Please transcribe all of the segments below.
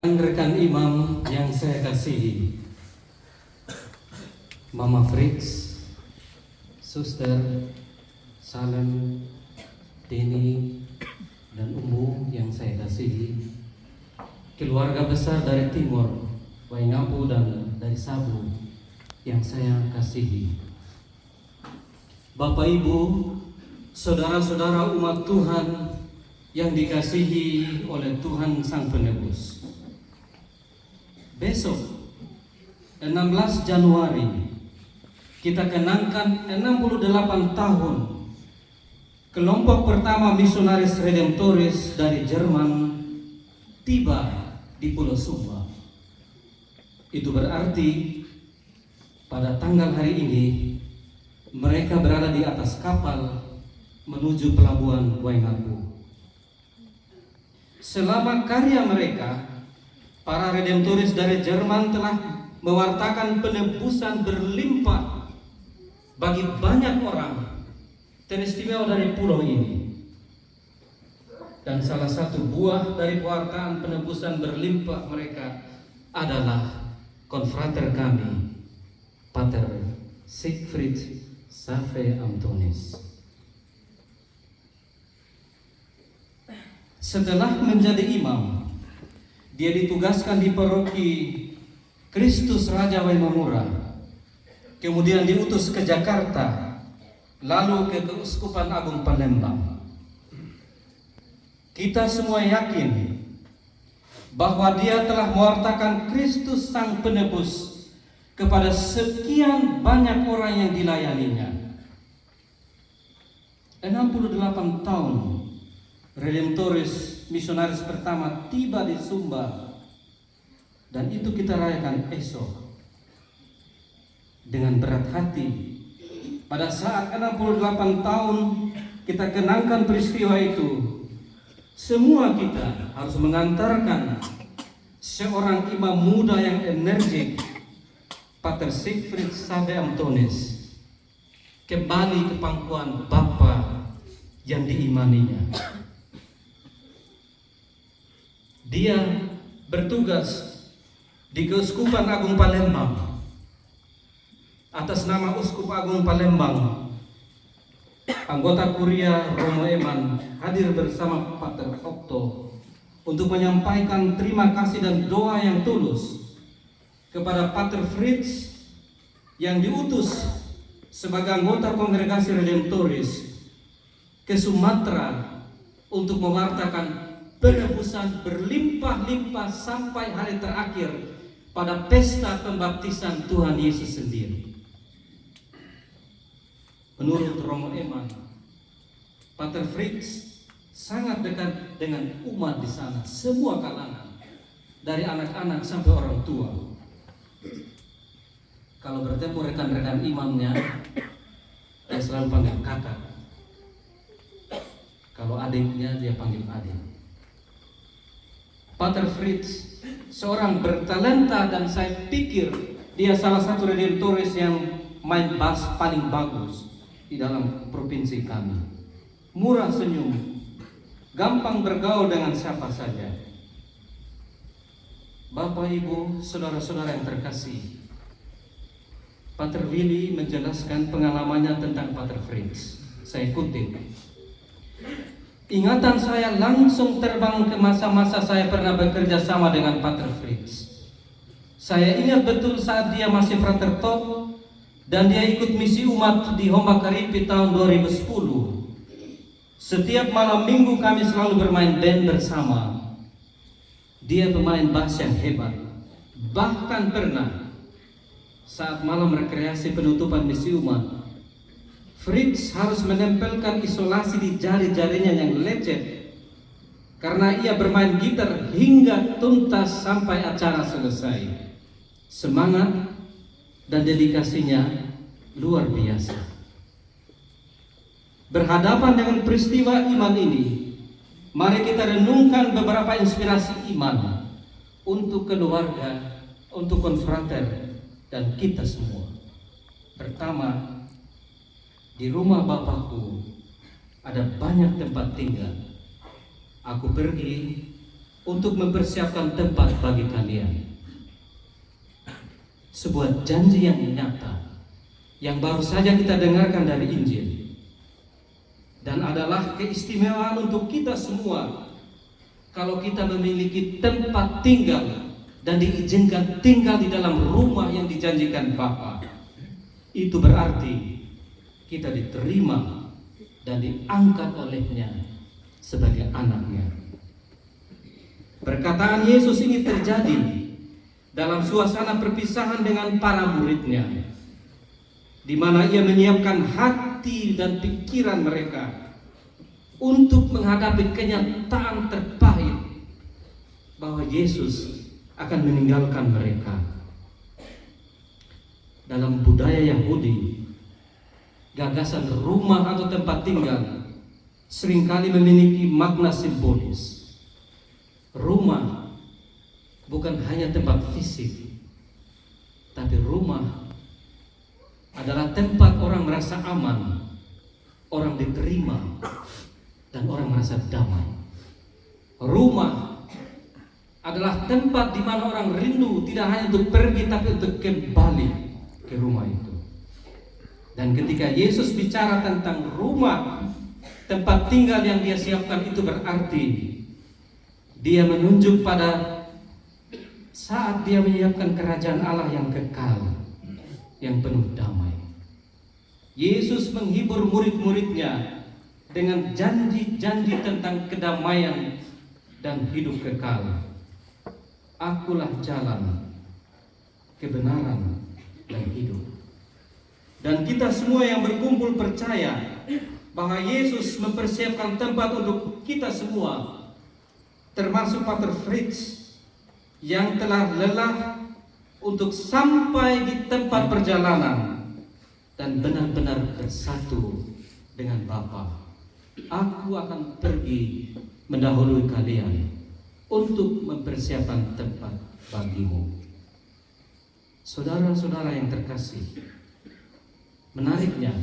Rekan imam yang saya kasihi, Mama Fritz, Suster, Salem, Deni, dan Umbu yang saya kasihi, keluarga besar dari Timur, Waingapu dan dari Sabu yang saya kasihi, Bapak Ibu, saudara-saudara umat Tuhan yang dikasihi oleh Tuhan Sang Penebus. Besok 16 Januari kita kenangkan 68 tahun kelompok pertama misionaris redemptoris dari Jerman tiba di Pulau Sumba. Itu berarti pada tanggal hari ini mereka berada di atas kapal menuju pelabuhan Waingapu. Selama karya mereka, para redemptoris dari Jerman telah mewartakan penebusan berlimpah bagi banyak orang teristimewa dari pulau ini. Dan salah satu buah dari pewartaan penebusan berlimpah mereka adalah konfrater kami, Pater Siegfried Save Antonis. Setelah menjadi imam, dia ditugaskan di paroki Kristus Raja Waimamura, kemudian diutus ke Jakarta, lalu ke Keuskupan Agung Palembang. Kita semua yakin bahwa dia telah mewartakan Kristus Sang Penebus kepada sekian banyak orang yang dilayaninya. 68 tahun redemptoris misionaris pertama tiba di Sumba, dan itu kita rayakan esok dengan berat hati. Pada saat 68 tahun kita kenangkan peristiwa itu, semua kita harus mengantarkan seorang imam muda yang energik, Pater Siegfried Save Antonis, kembali ke pangkuan Bapa yang diimaninya. Dia bertugas di Keuskupan Agung Palembang atas nama Uskup Agung Palembang. Anggota Kuria Romo Eman hadir bersama Pater Okto untuk menyampaikan terima kasih dan doa yang tulus kepada Pater Fritz yang diutus sebagai anggota Kongregasi Redemptoris ke Sumatera untuk mewartakan penebusan berlimpah-limpah sampai hari terakhir pada pesta pembaptisan Tuhan Yesus sendiri. Menurut Romo Eman, Pater Fritz sangat dekat dengan umat di sana, semua kalangan, dari anak-anak sampai orang tua. Kalau bertemu rekan-rekan imamnya, dia selalu panggil kakak. Kalau adiknya, dia panggil adik. Pater Fritz seorang bertalenta, dan saya pikir dia salah satu redemptoris yang main bass paling bagus di dalam provinsi kami. Murah senyum, gampang bergaul dengan siapa saja. Bapak, Ibu, saudara-saudara yang terkasih, Pater Willy menjelaskan pengalamannya tentang Pater Fritz. Saya kutip, ingatan saya langsung terbang ke masa-masa saya pernah bekerja sama dengan Pater Fritz. Saya ingat betul saat dia masih frater top dan dia ikut misi umat di Homba Karipi tahun 2010. Setiap malam minggu kami selalu bermain band bersama. Dia pemain bass yang hebat. Bahkan pernah saat malam rekreasi penutupan misi umat, Fritz harus menempelkan isolasi di jari-jarinya yang lecet karena ia bermain gitar hingga tuntas sampai acara selesai. Semangat dan dedikasinya luar biasa. Berhadapan dengan peristiwa iman ini, mari kita renungkan beberapa inspirasi iman untuk keluarga, untuk konfrater, dan kita semua. Pertama, di rumah Bapakku ada banyak tempat tinggal. Aku pergi untuk mempersiapkan tempat bagi kalian. Sebuah janji yang nyata yang baru saja kita dengarkan dari Injil, dan adalah keistimewaan untuk kita semua kalau kita memiliki tempat tinggal dan diizinkan tinggal di dalam rumah yang dijanjikan Bapa. Itu berarti kita diterima dan diangkat olehnya sebagai anaknya. Perkataan Yesus ini terjadi dalam suasana perpisahan dengan para muridnya, di mana ia menyiapkan hati dan pikiran mereka untuk menghadapi kenyataan terpahit bahwa Yesus akan meninggalkan mereka. Dalam budaya Yahudi, gagasan rumah atau tempat tinggal seringkali memiliki makna simbolis. Rumah bukan hanya tempat fisik, tapi rumah adalah tempat orang merasa aman, orang diterima, dan orang merasa damai. Rumah adalah tempat di mana orang rindu tidak hanya untuk pergi tapi untuk kembali ke rumah itu. Dan ketika Yesus bicara tentang rumah, tempat tinggal yang dia siapkan, itu berarti dia menunjuk pada saat dia menyiapkan kerajaan Allah yang kekal, yang penuh damai. Yesus menghibur murid-muridnya dengan janji-janji tentang kedamaian dan hidup kekal. Akulah jalan, kebenaran, dan hidup. Dan kita semua yang berkumpul percaya bahwa Yesus mempersiapkan tempat untuk kita semua, termasuk Pater Fritz yang telah lelah untuk sampai di tempat perjalanan dan benar-benar bersatu dengan Bapa. Aku akan pergi mendahului kalian untuk mempersiapkan tempat bagimu. Saudara-saudara yang terkasih, menariknya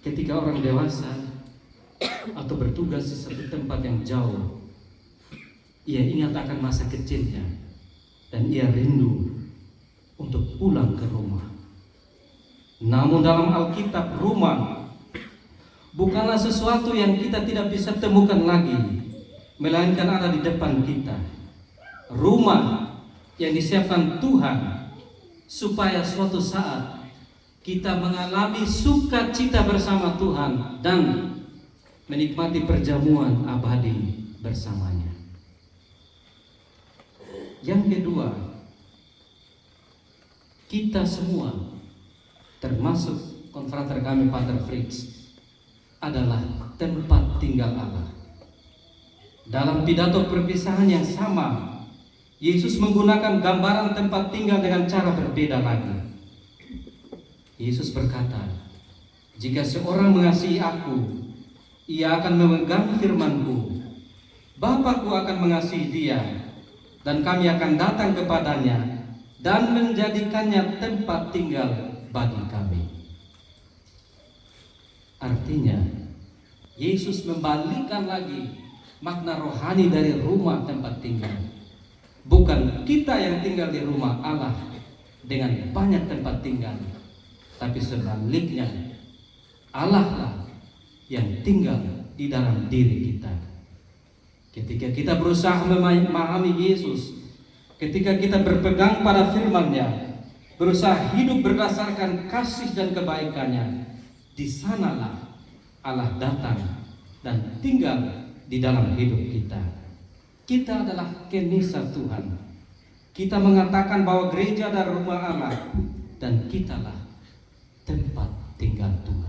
ketika orang dewasa atau bertugas di satu tempat yang jauh, ia ingat akan masa kecilnya dan ia rindu untuk pulang ke rumah. Namun dalam Alkitab, rumah bukanlah sesuatu yang kita tidak bisa temukan lagi, melainkan ada di depan kita. Rumah yang disiapkan Tuhan supaya suatu saat kita mengalami sukacita bersama Tuhan dan menikmati perjamuan abadi bersamanya. Yang kedua, kita semua, termasuk konfrater kami Pater Fritz, adalah tempat tinggal Allah. Dalam pidato perpisahan yang sama, Yesus menggunakan gambaran tempat tinggal dengan cara berbeda lagi. Yesus berkata, "Jika seorang mengasihi aku, ia akan memegang firman-Ku. Bapa-Ku akan mengasihi dia, dan kami akan datang kepadanya dan menjadikannya tempat tinggal bagi kami." Artinya, Yesus membalikkan lagi makna rohani dari rumah tempat tinggal. Bukan kita yang tinggal di rumah Allah dengan banyak tempat tinggal, tapi sebaliknya, Allah lah yang tinggal di dalam diri kita. Ketika kita berusaha memahami Yesus, ketika kita berpegang pada firman-Nya, berusaha hidup berdasarkan kasih dan kebaikannya, di sanalah Allah datang dan tinggal di dalam hidup kita. Kita adalah kenisa Tuhan. Kita mengatakan bahwa gereja adalah rumah Allah, dan kitalah tempat tinggal Tuhan.